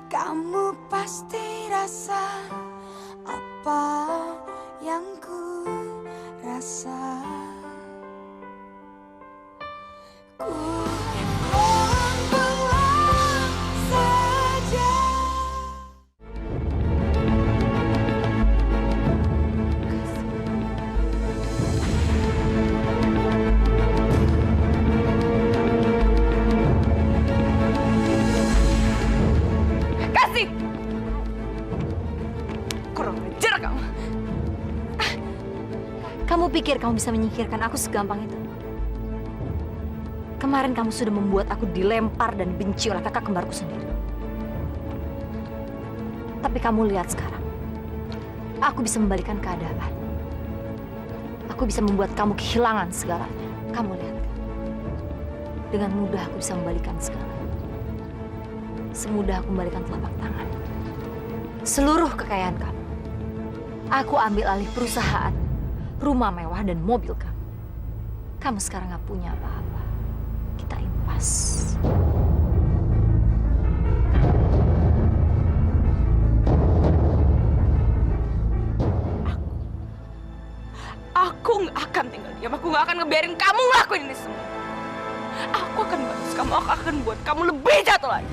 Kamu pasti rasa apa yang ku rasa. Ku buang saja. Kasih! Kurang ajar kamu. Kamu pikir kamu bisa menyingkirkan aku segampang itu? Kemarin kamu sudah membuat aku dilempar dan benci oleh kakak kembarku sendiri. Tapi kamu lihat sekarang. Aku bisa membalikan keadaan. Aku bisa membuat kamu kehilangan segalanya. Kamu lihat kan? Dengan mudah aku bisa membalikan segalanya. Semudah aku membalikan telapak tangan. Seluruh kekayaan kamu. Aku ambil alih perusahaan, rumah mewah, dan mobil kamu. Kamu sekarang gak punya apa-apa. Kita impas. Aku nggak akan tinggal diam. Aku nggak akan ngebiarin kamu ngelakuin ini semua. Aku akan balas kamu. Aku akan buat kamu lebih jatuh lagi.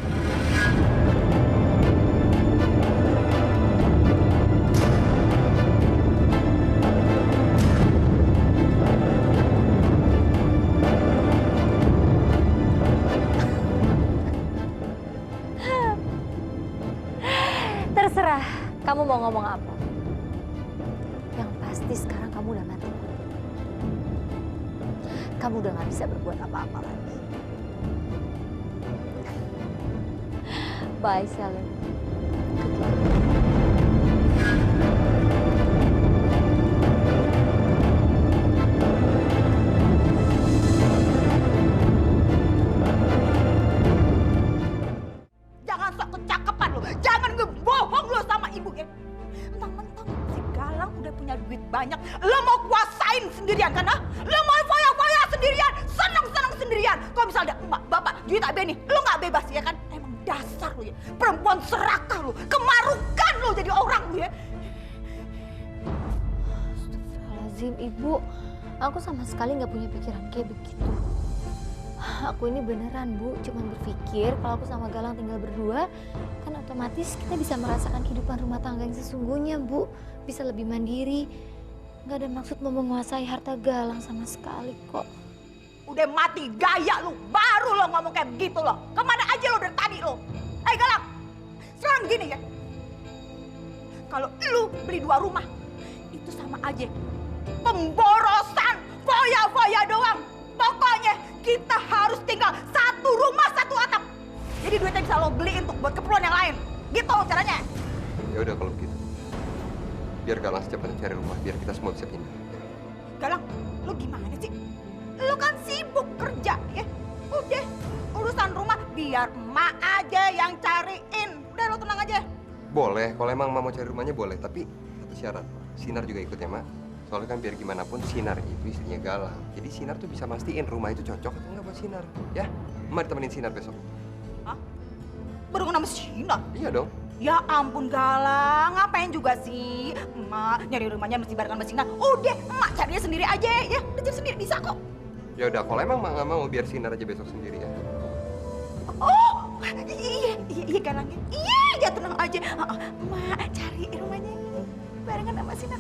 Terserah, kamu mau ngomong apa. Yang pasti sekarang kamu udah mati. Kamu udah gak bisa berbuat apa-apa lagi. Bye, Sally. Good luck. Jangan sok kecakepan lo, jangan ngebohong lo sama ibu ya. Mentang-mentang si Galang udah punya duit banyak, lo mau kuasain sendirian kan? Ah? Lo mau foya-foya sendirian, senang-senang sendirian. Kalau misalnya emak, bapak, duit abe nih, lo nggak bebas ya kan? Emang dasar lo ya, perempuan serakah lo, kemarukan lo jadi orang lo ya. Astagfirullahaladzim, Ibu. Aku sama sekali nggak punya pikiran kayak begitu. Aku ini beneran, Bu, cuma berpikir kalau aku sama Galang tinggal berdua, kan otomatis kita bisa merasakan kehidupan rumah tangga yang sesungguhnya, Bu. Bisa lebih mandiri. Nggak ada maksud mau menguasai harta Galang sama sekali kok. Udah mati gaya lu, baru lo ngomong kayak begitu lo. Kemana aja lo dari tadi lo? Galang, sekarang gini ya. Kalau lu beli 2 rumah, itu sama aja pemborosan, foya-foya doang. Pokoknya kita harus tinggal 1 rumah 1 atap. Jadi duitnya bisa lo beliin untuk buat keperluan yang lain. Gitu caranya. Ya udah kalau begitu. Biar Galang secepatnya cari rumah, biar kita semua bisa pindah. Galang, lu gimana sih? Lu kan sibuk kerja ya. Udah, urusan rumah biar emak aja yang cariin. Udah lo tenang aja. Boleh, kalau emang mau cari rumahnya boleh. Tapi satu syarat, Sinar juga ikut ya, Mak. Soalnya kan biar gimana pun Sinar itu istrinya Galang. Jadi Sinar tuh bisa mastiin rumah itu cocok atau enggak buat Sinar. Ya, Emak ditemenin Sinar besok. Hah? Barengan sama Sinar? Iya dong. Ya ampun Galang, ngapain juga sih? Emak nyari rumahnya mesti barengan sama Sinar. Udah, emak carinya sendiri aja ya. Udah cari sendiri bisa kok. Ya udah, kalau emang Mak nggak mau, biar Sinar aja besok sendiri ya. Oh, iya Galang ya. Iya, tenang aja. Emak cari rumahnya barengan sama Sinar.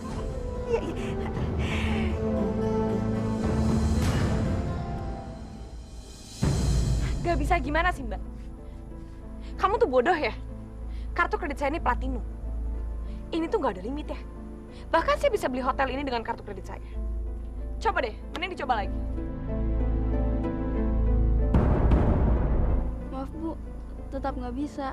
Iya. Gak bisa gimana sih, Mbak? Kamu tuh bodoh ya? Kartu kredit saya ini platinum. Ini tuh gak ada limit ya. Bahkan saya bisa beli hotel ini dengan kartu kredit saya. Coba deh, mending dicoba lagi. Maaf Bu, tetap nggak bisa.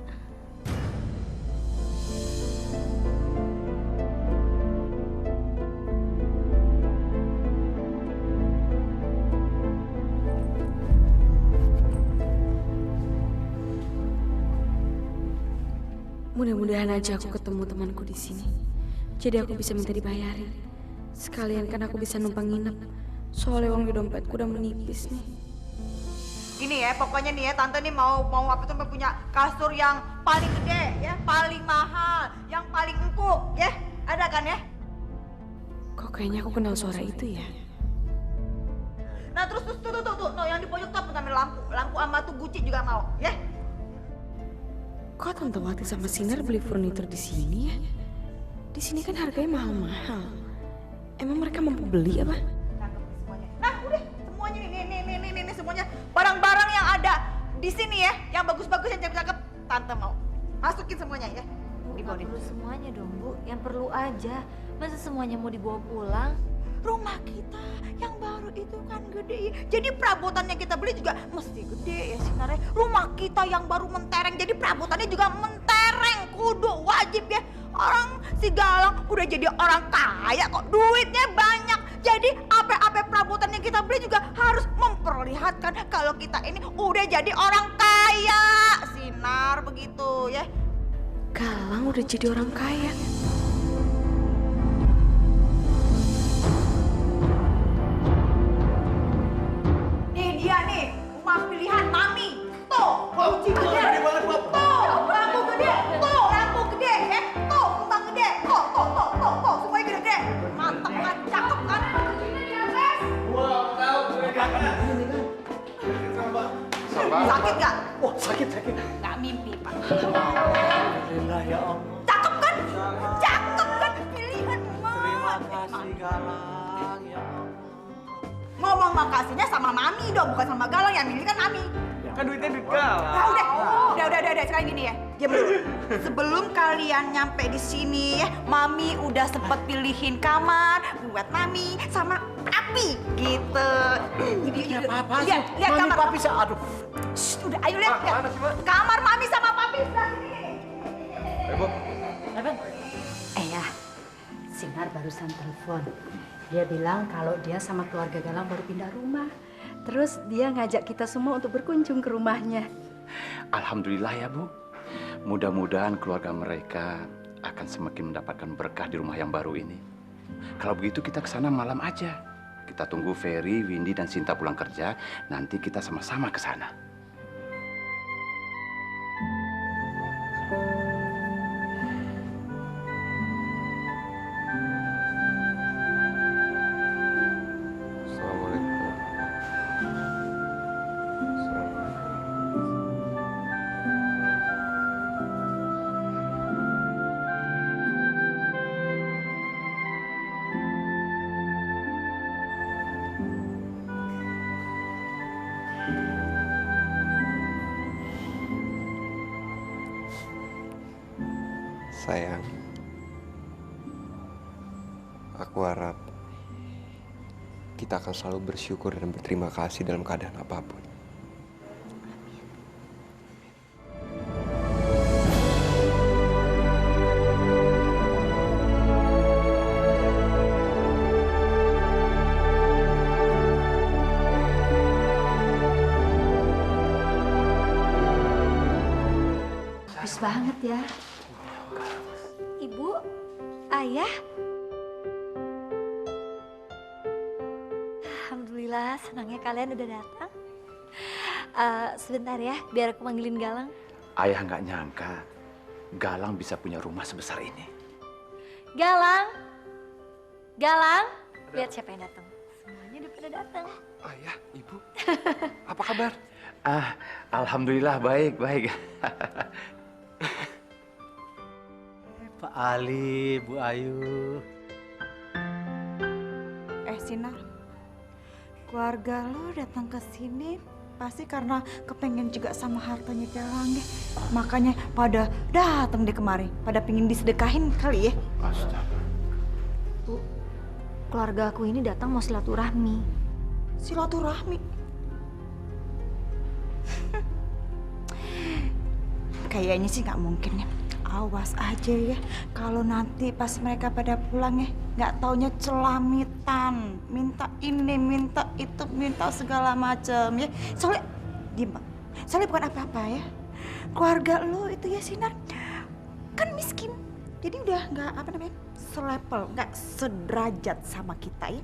Mudah-mudahan aja aku ketemu temanku di sini. Jadi aku bisa minta dibayarin. Sekalian kan aku bisa numpang nginep. Soalnya uang di dompetku udah menipis nih. Gini ya, pokoknya nih ya, tante nih mau apa tuh punya kasur yang paling gede ya, paling mahal, yang paling empuk ya. Ada kan ya? Kok kayaknya aku kenal suara itu ya? Nah terus tuh yang di pojok tuh namanya lampu sama tuh Gucci juga mau ya. Kok Tante Wati sama Sinar beli furnitur di sini ya? Di sini kan harganya mahal-mahal. Emang mereka mampu beli apa? Cakep nih semuanya. Nah udah semuanya nih semuanya barang-barang yang ada di sini ya, yang bagus-bagus yang cakep-cakep tante mau masukin semuanya ya. Bu, nggak perlu semuanya dong Bu, yang perlu aja. Masa semuanya mau dibawa pulang? Rumah kita yang baru itu kan gede, jadi perabotan yang kita beli juga mesti gede ya Sinar. Rumah kita yang baru mentereng, jadi perabotannya juga mentereng, kudu wajib ya. Orang si Galang udah jadi orang kaya kok, duitnya banyak. Jadi apa-apa perabotan yang kita beli juga harus memperlihatkan kalau kita ini udah jadi orang kaya. Sinar begitu ya. Galang udah jadi orang kaya. Nih dia nih, rumah pilihan Mami. Tuh, kunci gede. Tuh, lampu gede. Tuh, lampu gede ya. Tuh, kembang gede. Tuh, semuanya gede-gede. Mantap kan, cakep kan? Sakit gak? Wah, sakit. Gak mimpi, Pak. Alhamdulillah ya Allah. Cakep kan? Cakep kan? Pilihan Mami. Terima kasih Galang ya Allah. Ngomong makasihnya sama Mami dong, bukan sama Galang. Yang milih kan Mami. Ya kan duitnya duit Galang. Nah, udah. Sekarang gini ya, diam dulu. Sebelum kalian nyampe di sini ya, Mami udah sempet pilihin kamar buat Mami sama Papi, gitu. Ini apa sih? Lihat Mami kamar. Papi aduh. Shh, udah, ayo lihat. Mana sih, Mak? Kamar Mami sama Papi sebelah sini. Ibu. Ya, Sinar barusan telepon. Dia bilang kalau dia sama keluarga Galang baru pindah rumah. Terus dia ngajak kita semua untuk berkunjung ke rumahnya. Alhamdulillah ya Bu. Mudah-mudahan keluarga mereka akan semakin mendapatkan berkah di rumah yang baru ini. Kalau begitu kita ke sana malam aja. Kita tunggu Ferry, Windy, dan Sinta pulang kerja. Nanti kita sama-sama ke sana. Assalamualaikum. Sayang, aku harap kita akan selalu bersyukur dan berterima kasih dalam keadaan apapun. Bagus banget ya. Ibu, Ayah. Alhamdulillah, senangnya kalian udah datang. Sebentar ya, biar aku manggilin Galang. Ayah nggak nyangka Galang bisa punya rumah sebesar ini. Galang, lihat siapa yang datang. Semuanya udah pada datang. Ayah, Ibu, apa kabar? Alhamdulillah baik. Pak Ali, Bu Ayu. Sinar, keluarga lo datang ke sini pasti karena kepengen juga sama hartanya Galang ya. Makanya pada datang deh kemari, pada pingin disedekahin kali ya. Astaga. Bu, keluarga aku ini datang mau silaturahmi. Silaturahmi. Kayaknya sih nggak mungkin ya. Awas aja ya, kalau nanti pas mereka pada pulang ya, nggak taunya celamitan, minta ini, minta itu, minta segala macam ya. Soalnya, soalnya bukan apa-apa ya. Keluarga lo itu ya Sinar, kan miskin, jadi udah nggak apa namanya, selevel, nggak sederajat sama kita ya.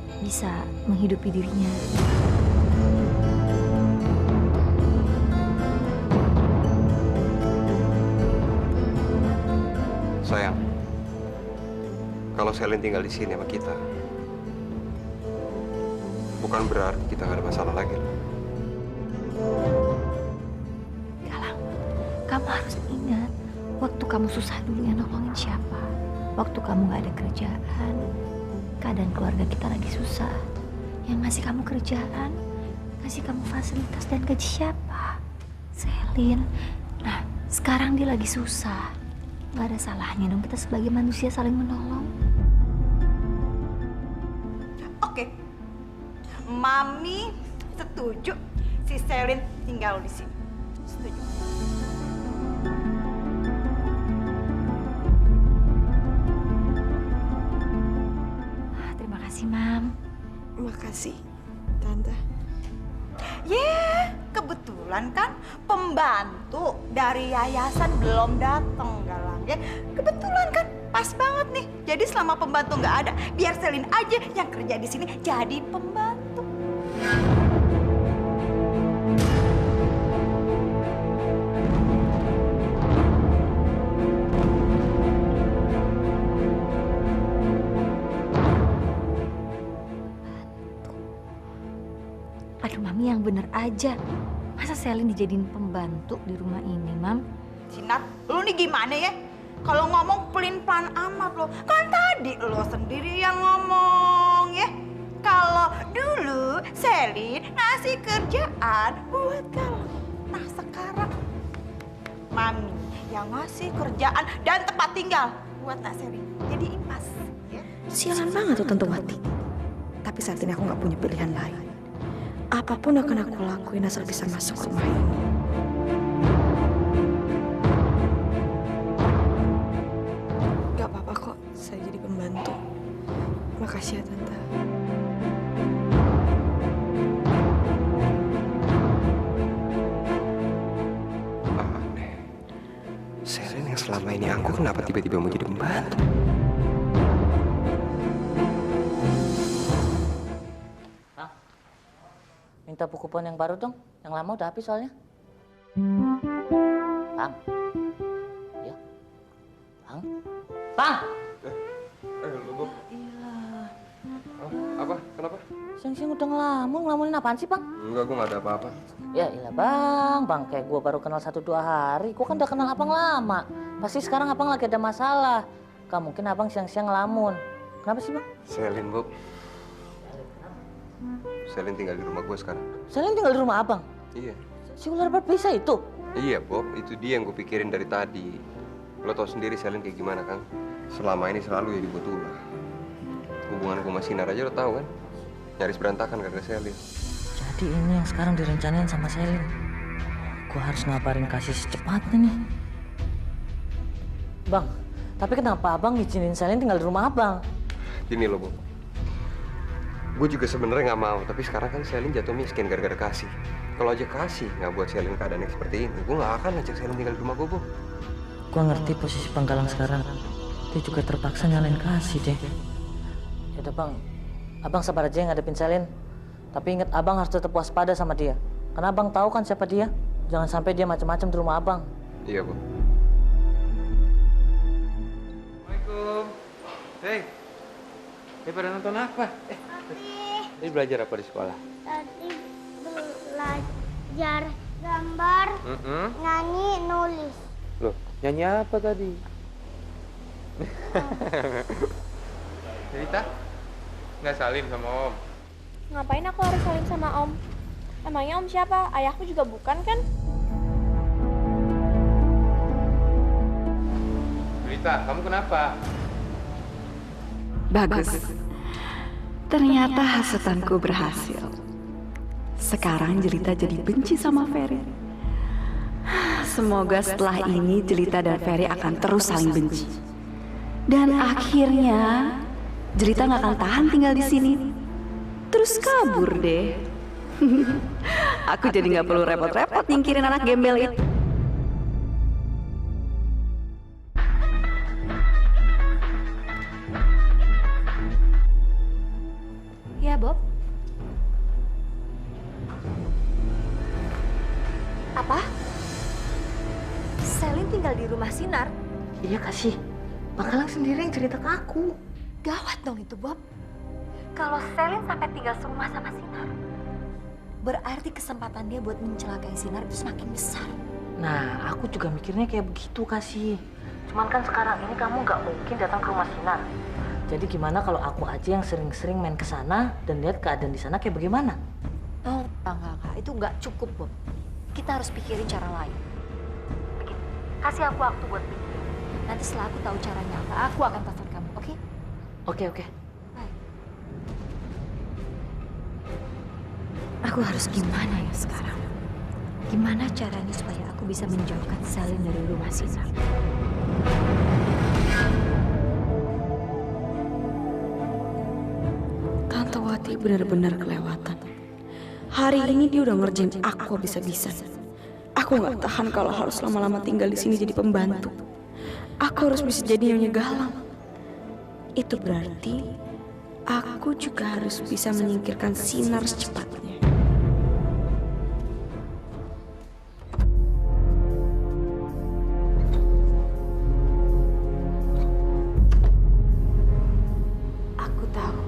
bisa menghidupi dirinya. Sayang, kalau Selin tinggal di sini sama kita, bukan berarti kita nggak ada masalah lagi. Galang, kamu harus ingat, waktu kamu susah dulu yang nolongin siapa? Waktu kamu nggak ada kerjaan, keadaan keluarga kita lagi susah. Yang ngasih kamu kerjaan, ngasih kamu fasilitas dan gaji siapa? Selin. Nah, sekarang dia lagi susah. Nggak ada salahnya dong kita sebagai manusia saling menolong. Oke, Mami setuju si Selin tinggal di sini. Setuju. Terima kasih, Mam. Makasih, Tante. Kebetulan kan pembantu dari yayasan belum datang, Galang. Ya, kebetulan kan pas banget nih. Jadi selama pembantu nggak ada, biar Selin aja yang kerja di sini jadi pembantu. Aduh, Mami yang bener aja. Masa Selin dijadiin pembantu di rumah ini, Mam? Sinar, lu nih gimana ya? Kalau ngomong pelin-pelan amat lo. Kan tadi lo sendiri yang ngomong ya. Kalau dulu Selin ngasih kerjaan buat Galang. Nah sekarang Mami yang ngasih kerjaan dan tempat tinggal buat Nak Selin. Jadi impas. Ya? Sialan banget tuh Tante Wati. Tapi saat ini aku nggak punya pilihan lain. Apapun akan aku lakuin asal bisa masuk rumah ini. Gak apa-apa kok, saya jadi pembantu. Makasih ya Tante. Aneh. Selin yang selama ini aku kenapa tiba-tiba mau jadi pembantu? Minta buku pon yang baru dong, yang lama udah habis soalnya. Bang, ya, Bang, Bang. Lu, Bob. Iya. Apa? Kenapa? Siang-siang udah ngelamunin apaan sih, Bang? Enggak, gua nggak ada apa-apa. Ya ilah Bang, kayak gua baru kenal 1-2 hari, gua kan udah kenal Abang lama. Pasti sekarang Abang lagi ada masalah. Gak mungkin Abang siang-siang ngelamun. Kenapa sih, Bang? Selin, Bob. Selin tinggal di rumah gue sekarang. Selin tinggal di rumah Abang? Iya. Si ular berbisa itu? Iya, Bob. Itu dia yang gue pikirin dari tadi. Lo tau sendiri Selin kayak gimana, kan? Selama ini selalu jadi buat ulah. Hubungan gue sama Sinar aja lo tau kan? Nyaris berantakan gara-gara Selin. Jadi ini yang sekarang direncanain sama Selin. Gue harus ngabarin kasih secepatnya nih. Bang, tapi kenapa Abang ngizinin Selin tinggal di rumah Abang? Gini loh, Bob. Gue juga sebenarnya nggak mau, tapi sekarang kan Selin jatuh miskin gara-gara kasih. Kalau aja kasih nggak buat Selin keadaan yang seperti ini, gue nggak akan ajak Selin tinggal di rumah gue, Bob. Gue ngerti posisi Bang Galang sekarang. Dia juga terpaksa nyalain kasih deh. Yaudah Bang, Abang sabar aja ngadepin Selin. Tapi ingat Abang harus tetap waspada sama dia. Karena Abang tahu kan siapa dia. Jangan sampai dia macam-macam di rumah Abang. Iya, Bob. Assalamualaikum. Hei, pada nonton apa? Tadi belajar apa di sekolah? Tadi belajar gambar, nyanyi, nulis. Loh, nyanyi apa tadi? Cerita? Nggak salim sama Om? Ngapain aku harus saling sama Om? Emangnya Om siapa? Ayahku juga bukan kan? Cerita, kamu kenapa? Bagus. Ternyata hasutanku berhasil. Sekarang Jelita jadi benci sama Ferry. Semoga setelah ini Jelita dan Ferry akan terus saling benci. Dan akhirnya Jelita nggak akan tahan tinggal di sini. Terus kabur deh. Aku jadi nggak perlu repot-repot nyingkirin anak gembel itu. Ya Bob? Apa? Selin tinggal di rumah Sinar? Iya kasih. Pak Galang sendiri yang cerita ke aku. Gawat dong itu, Bob. Kalau Selin sampai tinggal serumah sama Sinar, berarti kesempatan dia buat mencelakai Sinar itu semakin besar. Nah, aku juga mikirnya kayak begitu kasih. Cuman kan sekarang ini kamu nggak mungkin datang ke rumah Sinar. Jadi gimana kalau aku aja yang sering-sering main ke sana dan lihat keadaan di sana kayak bagaimana? Oh, enggak. Itu nggak cukup, Bob. Kita harus pikirin cara lain. Begini, kasih aku waktu buat pikir. Nanti setelah aku tahu caranya apa, aku akan telepon kamu, oke? Oke. Baik. Aku harus gimana ya sekarang? Gimana caranya supaya aku bisa menjauhkan Selin dari rumah Sinar? Tante Wati benar-benar kelewatan. Hari ini dia udah ngerjain aku habis-habisan. Aku nggak tahan kalau harus lama-lama tinggal di sini jadi pembantu. Aku harus bisa jadi Nyonya Galang. Itu berarti aku juga harus bisa menyingkirkan Sinar secepatnya. Aku tahu.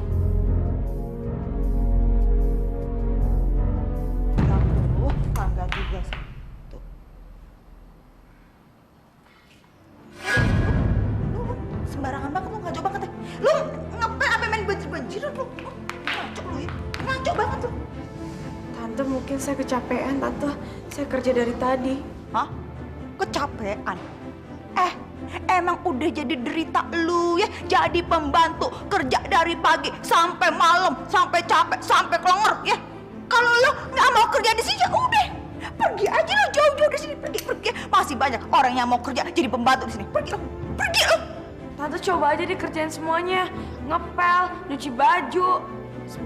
Tangga juga tuh. Lu sembarangan banget lu, ngaco banget ya. Lu ngapain apa main banjir-banjiran lu? Ngaco lu ya. Ngaco banget tuh. Tante, mungkin saya kecapean, Tante. Saya kerja dari tadi. Hah? Kecapean? Emang udah jadi derita lu ya, jadi pembantu, kerja dari pagi sampai malam, sampai capek, sampai kelenger ya. Kalau lu nggak mau kerja di sini ya udah, pergi aja lu jauh-jauh dari sini, pergi. Masih banyak orang yang mau kerja jadi pembantu di sini. Pergi lu. Tante, coba aja deh kerjain semuanya. Ngepel, nyuci baju,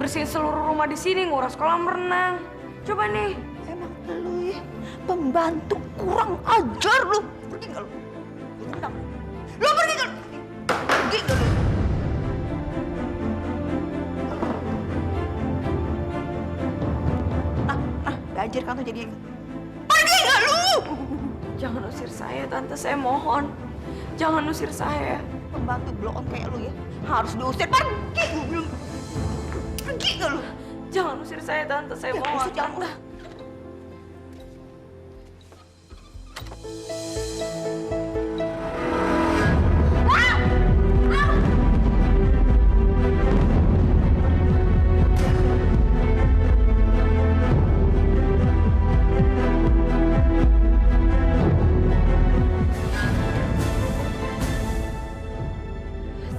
bersihin seluruh rumah di sini, ngurus kolam renang. Coba nih. Emang lu ya, pembantu kurang ajar lu. Pergi nggak lu? Lu pergi nggak lu? Pergi nggak lu? Ganjir kan tuh jadi. Pergi nggak lu? Jangan usir saya, Tante. Saya mohon. Jangan usir saya. Pembantu blow on kayak lu ya, harus diusir. Pergi gue bilang. Pergi nggak lu? Jangan usir saya, Tante. Saya mohon. Usir, jangan. Tante.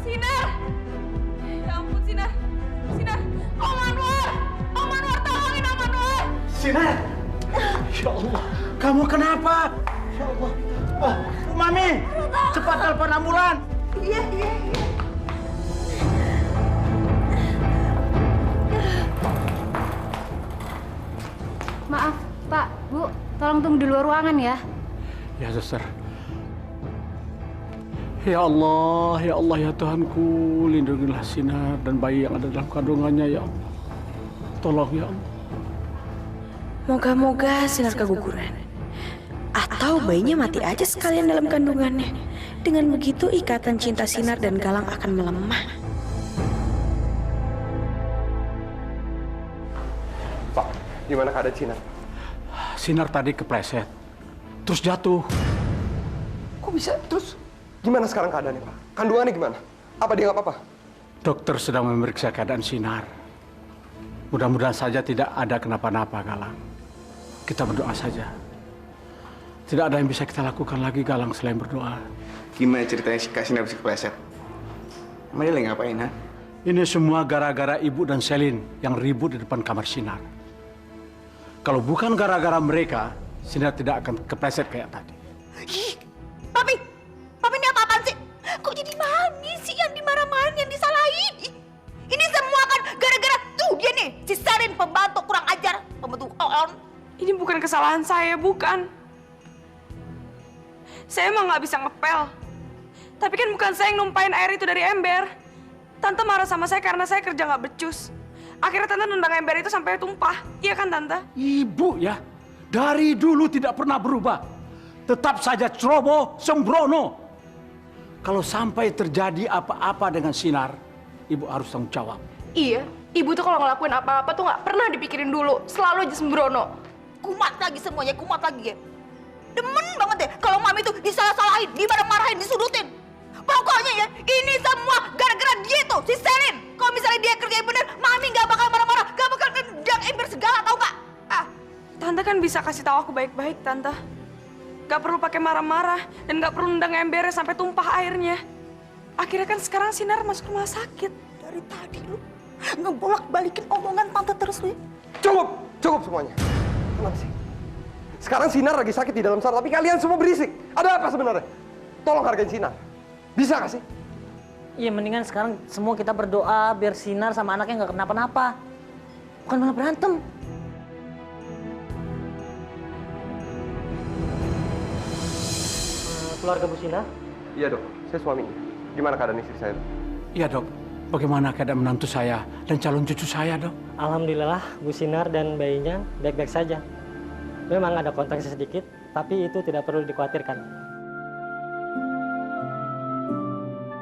Sinar! Ya ampun, Sinar! Om Anwar, tolongin Om Anwar! Sinar! Ya Allah, kamu kenapa? Ya Allah. Mami, cepat telepon ambulan. Iya. Maaf, Pak, Bu, tolong tunggu di luar ruangan ya. Ya, suster. Ya Allah ya Tuhanku, lindungilah Sinar dan bayi yang ada dalam kandungannya ya Allah. Tolong ya Allah. Moga-moga Sinar keguguran. Atau bayinya mati aja sekalian dalam kandungannya. Dengan begitu ikatan cinta Sinar dan Galang akan melemah. Pak, gimana keadaan Sinar? Sinar tadi kepleset, terus jatuh. Kok bisa? Terus gimana sekarang keadaannya, Pak? Kandungannya gimana? Apa dia nggak apa-apa? Dokter sedang memeriksa keadaan Sinar. Mudah-mudahan saja tidak ada kenapa-napa, Galang. Kita berdoa saja. Tidak ada yang bisa kita lakukan lagi, Galang, selain berdoa. Gimana ceritanya si Kak Sinar bisa kepleset? Emang dia lagi ngapain, ha? Ini semua gara-gara Ibu dan Selin yang ribut di depan kamar Sinar. Kalau bukan gara-gara mereka, Sinar tidak akan kepleset kayak tadi. Papi ini apa-apaan sih? Kok jadi Mami sih yang dimarah-marahin, yang disalahin? Ini semua kan gara-gara tuh dia nih, si Selin pembantu kurang ajar, pembantu on. Ini bukan kesalahan saya, bukan. Saya emang nggak bisa ngepel. Tapi kan bukan saya yang numpain air itu dari ember. Tante marah sama saya karena saya kerja nggak becus. Akhirnya Tante nendang ember itu sampai tumpah. Iya kan Tante? Ibu ya, dari dulu tidak pernah berubah. Tetap saja ceroboh, sembrono. Kalau sampai terjadi apa-apa dengan Sinar, ibu harus tanggung jawab. Iya, ibu tuh kalau ngelakuin apa-apa tuh nggak pernah dipikirin dulu, selalu aja sembrono. Kumat lagi semuanya, kumat lagi ya. Demen banget deh kalau mami tuh disalah-salahin, dimarah-marahin, disudutin. Pokoknya ya, ini semua gara-gara dia tuh, si Selin. Kalau misalnya dia kerjain bener, mami nggak bakal marah-marah, nggak bakal nendang ember segala, tau nggak? Tante kan bisa kasih tahu aku baik-baik, Tante. Gak perlu pakai marah-marah dan gak perlu nendang embernya sampai tumpah airnya. Akhirnya kan sekarang Sinar masuk rumah sakit. Dari tadi lu ngebolak-balikin omongan tante terus lu. Cukup semuanya. Kenapa sih? Sekarang Sinar lagi sakit di dalam sana, tapi kalian semua berisik. Ada apa sebenarnya? Tolong hargain Sinar. Bisa gak sih? Iya, mendingan sekarang semua kita berdoa biar Sinar sama anaknya nggak kenapa-napa. Bukan malah berantem. Keluarga Bu Sinar? Iya dok, saya suaminya. Gimana keadaan istri saya? Iya dok, bagaimana keadaan menantu saya dan calon cucu saya dok? Alhamdulillah Bu Sinar dan bayinya baik-baik saja. Memang ada kontraksi sedikit, tapi itu tidak perlu dikhawatirkan.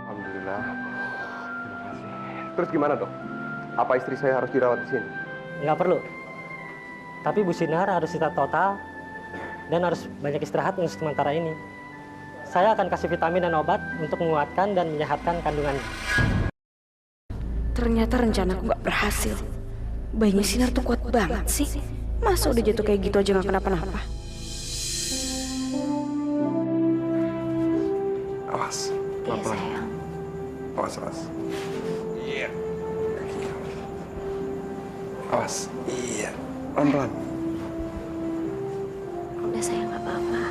Alhamdulillah. Terima kasih. Terus gimana dok? Apa istri saya harus dirawat di sini? Nggak perlu. Tapi Bu Sinar harus istirahat total dan harus banyak istirahat untuk sementara ini. Saya akan kasih vitamin dan obat untuk menguatkan dan menyehatkan kandungannya. Ternyata rencanaku nggak berhasil. Bayinya Sinar tuh kuat banget sih. Masa udah jatuh kayak gitu aja nggak kenapa-napa? Awas, pelan-pelan. Awas. Iya. Awas. Iya. Pelan-pelan. Udah sayang, nggak apa-apa.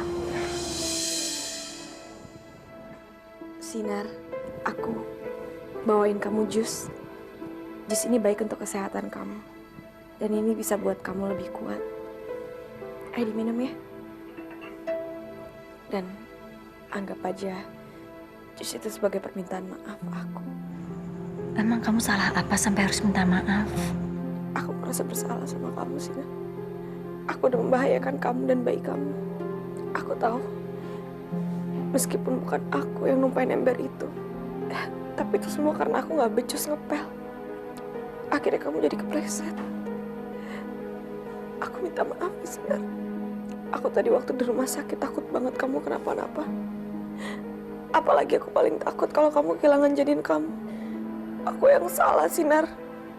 Sinar, aku bawain kamu jus. Jus ini baik untuk kesehatan kamu. Dan ini bisa buat kamu lebih kuat. Ayo diminum ya. Dan anggap aja jus itu sebagai permintaan maaf aku. Emang kamu salah apa sampai harus minta maaf? Aku merasa bersalah sama kamu, Sinar. Aku udah membahayakan kamu dan bayi kamu. Aku tahu. Meskipun bukan aku yang numpain ember itu. Tapi itu semua karena aku gak becus ngepel. Akhirnya kamu jadi kepleset. Aku minta maaf, Sinar. Aku tadi waktu di rumah sakit takut banget kamu kenapa-napa. Apalagi aku paling takut kalau kamu kehilangan janin kamu. Aku yang salah, Sinar.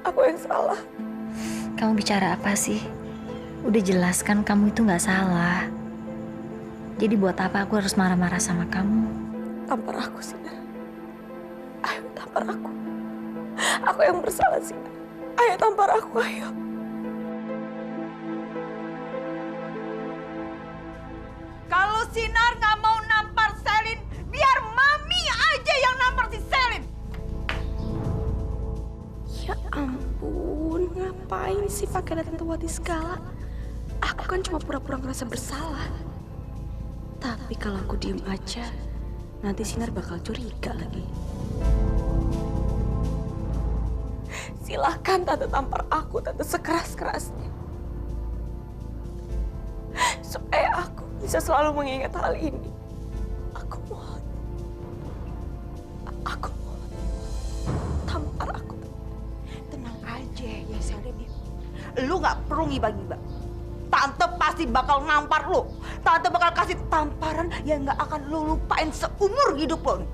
Aku yang salah. Kamu bicara apa sih? Udah jelas kan kamu itu nggak salah. Jadi buat apa aku harus marah-marah sama kamu? Tampar aku, Sinar. Ayo tampar aku. Aku yang bersalah, Sinar. Ayo tampar aku, ayo. Kalau Sinar nggak mau nampar Selin, biar mami aja yang nampar si Selin. Ya ampun, ngapain sih pakai datang tuh Wati segala? Aku kan cuma pura-pura ngerasa bersalah. Tapi kalau aku diem aja, nanti Sinar bakal curiga lagi. Silahkan Tante tampar aku, Tante sekeras-kerasnya. Supaya aku bisa selalu mengingat hal ini. Aku mohon. Aku mohon. Tampar aku. Tenang aja ya Selin ya. Lu nggak perlu ngibah-ngibah. Tante pasti bakal nampar lu. Tante bakal kasih tamparan yang nggak akan lu lupain seumur hidup lu.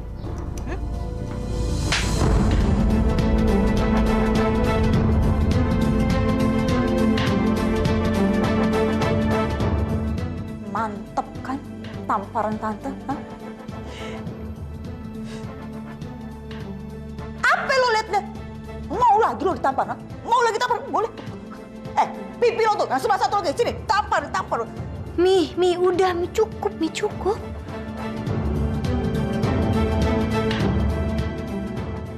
Mantep kan tamparan Tante? Hah? Apa lu liat deh? Mau lagi lu ditampar? Ha? Mau lagi tampar? Boleh. Pipi lo tuh, nah cuma satu lagi, sini, tampar. Mi, udah, Mi cukup.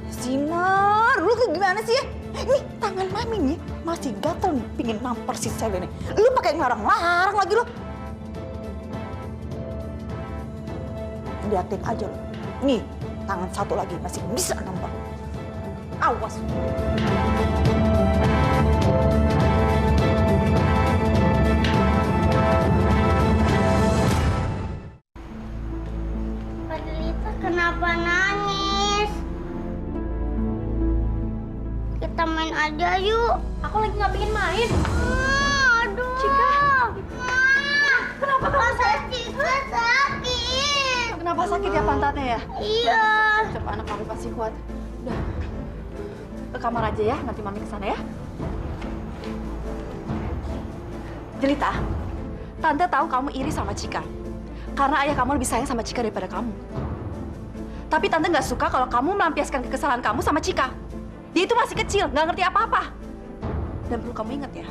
Sinar, lu gimana sih ya? Nih, tangan mami nih masih gatel nih, pingin nampar si Selin nih. Lu pakai ngarang-larang lagi lu. Liatin aja lu. Nih, tangan satu lagi masih bisa nampar. Awas. Aku lagi nggak pengen main. Aduh. Cika. Kenapa kamu Cika sakit? Kenapa sakit ya pantatnya ya? Iya. Coba anak kami pasti kuat. Udah. Ke kamar aja ya, nanti mami kesana ya. Jelita, Tante tahu kamu iri sama Cika. Karena ayah kamu lebih sayang sama Cika daripada kamu. Tapi Tante nggak suka kalau kamu melampiaskan kekesalan kamu sama Cika. Dia itu masih kecil, nggak ngerti apa-apa. Dan perlu kamu ingat ya,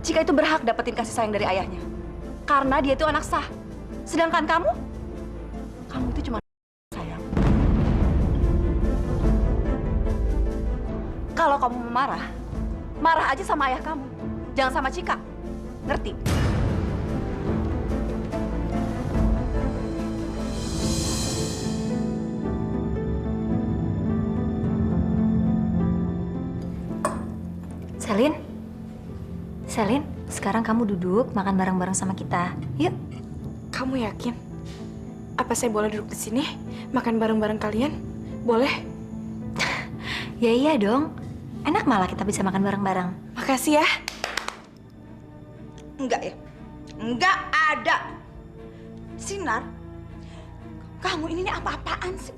Cika itu berhak dapetin kasih sayang dari ayahnya. Karena dia itu anak sah. Sedangkan kamu itu cuma sayang. Kalau kamu marah, marah aja sama ayah kamu. Jangan sama Cika. Ngerti? Selin, sekarang kamu duduk makan bareng-bareng sama kita. Yuk. Kamu yakin? Apa saya boleh duduk di sini, makan bareng-bareng kalian? Boleh? Ya iya dong. Enak malah kita bisa makan bareng-bareng. Makasih ya. Enggak ya? Enggak ada. Sinar, kamu ini apa-apaan sih?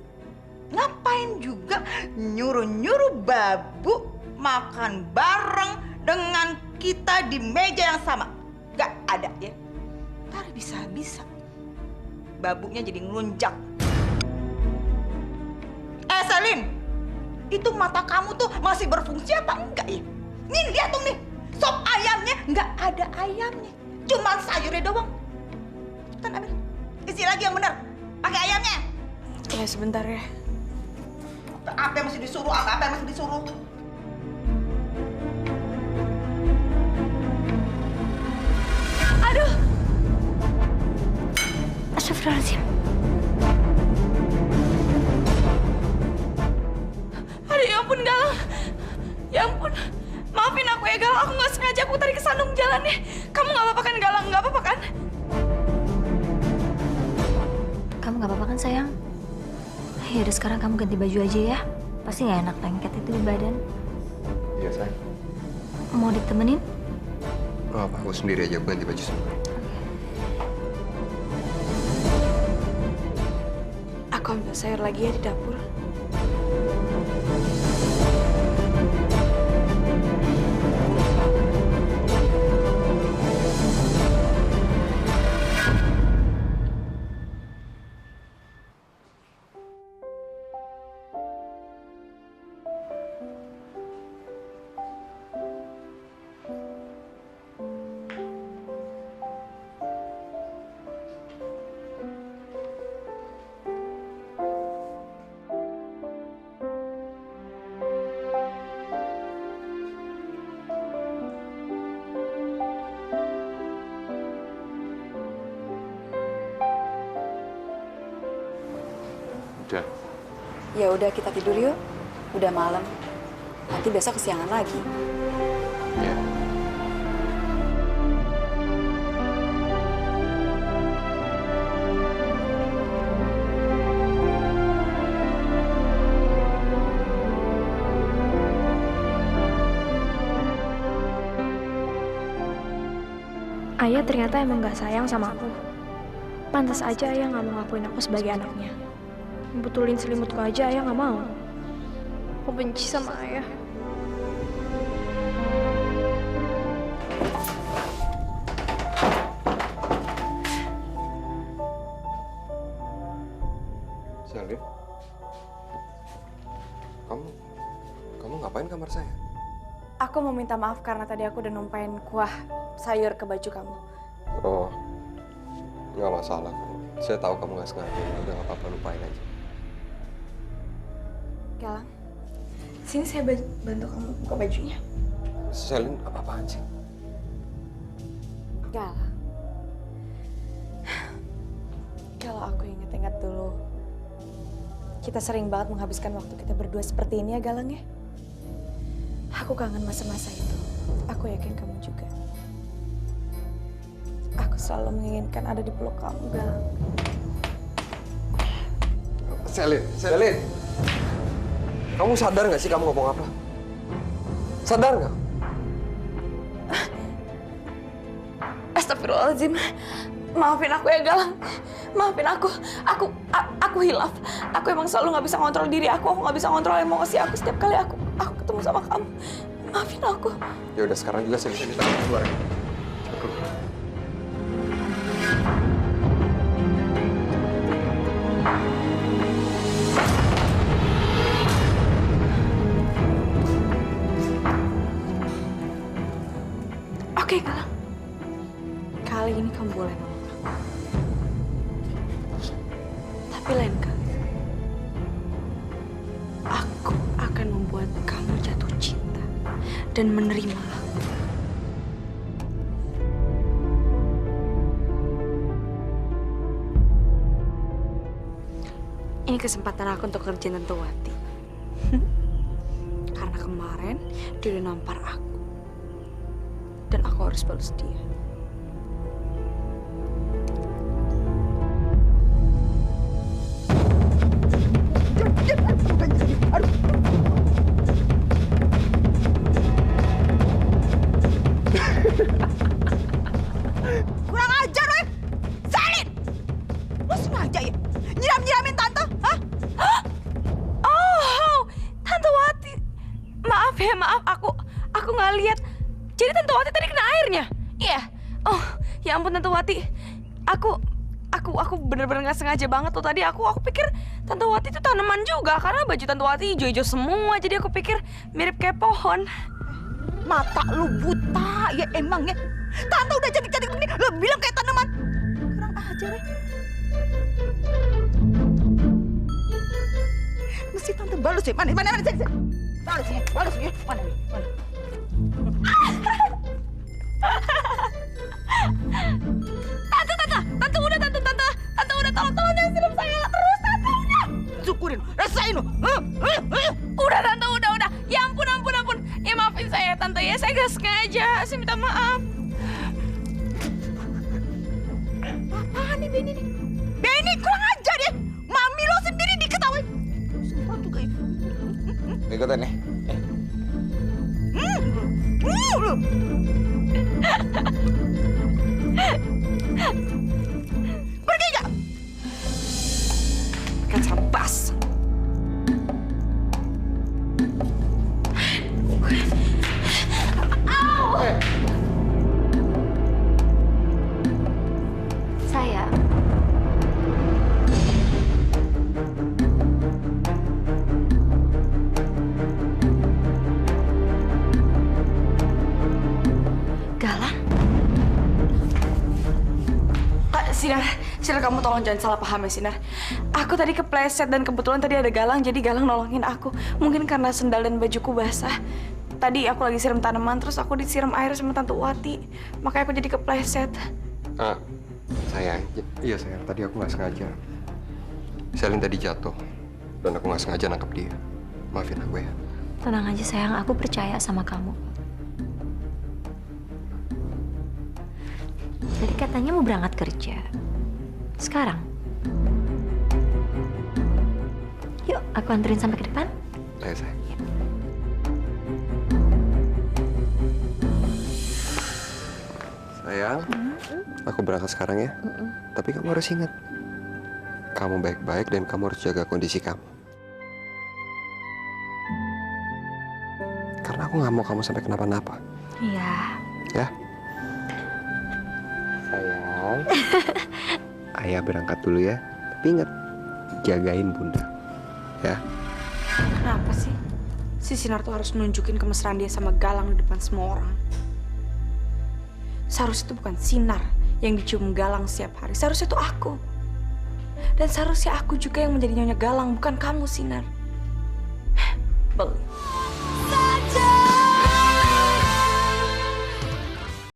Ngapain juga nyuruh-nyuruh Babu makan bareng dengan kita di meja yang sama? Enggak ada ya? Ntar bisa-bisa Babunya jadi ngelunjak. Selin, itu mata kamu tuh masih berfungsi apa enggak ya? Nih lihat tuh nih, sop ayamnya nggak ada ayamnya, cuma sayurnya doang. Kan ambil, isi lagi yang benar, pakai ayamnya. Ya sebentar ya. Apa yang mesti disuruh? Apa yang mesti disuruh? Aduh. Astagfirullahaladzim. Aduh, ya ampun Galang. Ya ampun. Maafin aku ya Galang, aku nggak sengaja aku tarik ke sandung jalannya. Kamu nggak apa-apa kan Galang? Nggak apa-apa kan? Kamu nggak apa-apa kan sayang? Ya udah sekarang kamu ganti baju aja ya. Pasti nggak enak lengket itu di badan. Iya sayang. Mau ditemenin? Oh, apa? Aku sendiri aja ganti baju semua. Aku ambil sayur lagi ya di dapur. Udah. Ya udah kita tidur yuk. Udah malam. Nanti besok kesiangan lagi. Ya. Ayah ternyata emang gak sayang sama aku. Pantas aja ayah gak mau ngakuin aku sebagai anaknya. Betulin selimutku aja ayah gak mau. Aku benci sama ayah. Selin, kamu ngapain kamar saya? Aku mau minta maaf karena tadi aku udah numpain kuah sayur ke baju kamu. Oh, nggak masalah. Saya tahu kamu nggak sengaja. Udah nggak apa-apa, lupain aja. Galang, sini saya bantu kamu buka bajunya. Selin, apa-apaan sih? Galang, kalau aku ingat-ingat dulu, kita sering banget menghabiskan waktu kita berdua seperti ini ya Galang ya. Aku kangen masa-masa itu. Aku yakin kamu juga. Aku selalu menginginkan ada di peluk kamu, Galang. Selin. Kamu sadar nggak sih kamu ngomong apa? Sadar nggak? Astagfirullahaladzim. Maafin aku ya Galang. Maafin aku. Aku hilaf. Aku emang selalu nggak bisa kontrol diri aku. Aku nggak bisa kontrol emosi aku setiap kali aku ketemu sama kamu. Maafin aku. Ya udah sekarang juga saya bisa minta kamu keluar. Oke, Galang. Kali ini kamu boleh nolong aku. Tapi lain kali, aku akan membuat kamu jatuh cinta dan menerima aku. Ini kesempatan aku untuk kerjain Tante Wati. Karena kemarin dia udah nampar aku. Dan aku harus balas dia. Kurang ajar, weh! Salin! Lo sengaja ya? Nyiram-nyiramin Tante, hah? Oh, Tante Wati. Maaf ya, maaf. Aku nggak lihat. Jadi Tante Wati tadi kena airnya? Iya. Oh, ya ampun Tante Wati. Aku bener-bener nggak sengaja banget tuh tadi. Aku pikir Tante Wati itu tanaman juga karena baju Tante Wati hijau-hijau semua. Jadi aku pikir mirip kayak pohon. Mata lu buta ya emang ya. Tante udah cantik-cantik begini, lo bilang kayak tanaman. Kurang ajar ya. Mesti Tante balus ya. Mana, sini. Balus ya. Mana. Tante udah tolong jangan siram saya terus, Tante udah. Syukurin, rasain lo. Udah Tante, udah. Ya ampun. Ya maafin saya Tante ya, saya gak sengaja. Saya minta maaf. Apaan nih Benny nih? Benny kurang ajar ya. Mami lo sendiri diketawain. Sempat juga ya. Ikutan ya. Pergi gak? Kaca bas. Sayang. Galang? Sinar, kamu tolong jangan salah paham ya, Sinar. Aku tadi kepleset dan kebetulan tadi ada Galang, jadi Galang nolongin aku. Mungkin karena sendal dan bajuku basah. Tadi aku lagi siram tanaman, terus aku disiram air sama Tante Wati. Makanya aku jadi kepleset. Sayang, iya sayang, tadi aku nggak sengaja. Selin tadi jatuh, dan aku nggak sengaja nangkep dia. Maafin aku ya. Tenang aja sayang, aku percaya sama kamu. Tadi katanya mau berangkat kerja. Sekarang? Yuk, aku anterin sampai ke depan. Ayo sayang. Sayang, aku berangkat sekarang ya. Tapi kamu harus ingat, kamu baik-baik dan kamu harus jaga kondisi kamu. Karena aku nggak mau kamu sampai kenapa-napa. Iya. Ya. Sayang. Ayah berangkat dulu ya. Tapi ingat, jagain Bunda. Ya. Kenapa sih? Si Sinar tuh harus nunjukin kemesraan dia sama Galang di depan semua orang. Seharusnya itu bukan Sinar yang dicium Galang setiap hari. Seharusnya itu aku. Dan seharusnya aku juga yang menjadi nyonya Galang, bukan kamu, Sinar. Beli.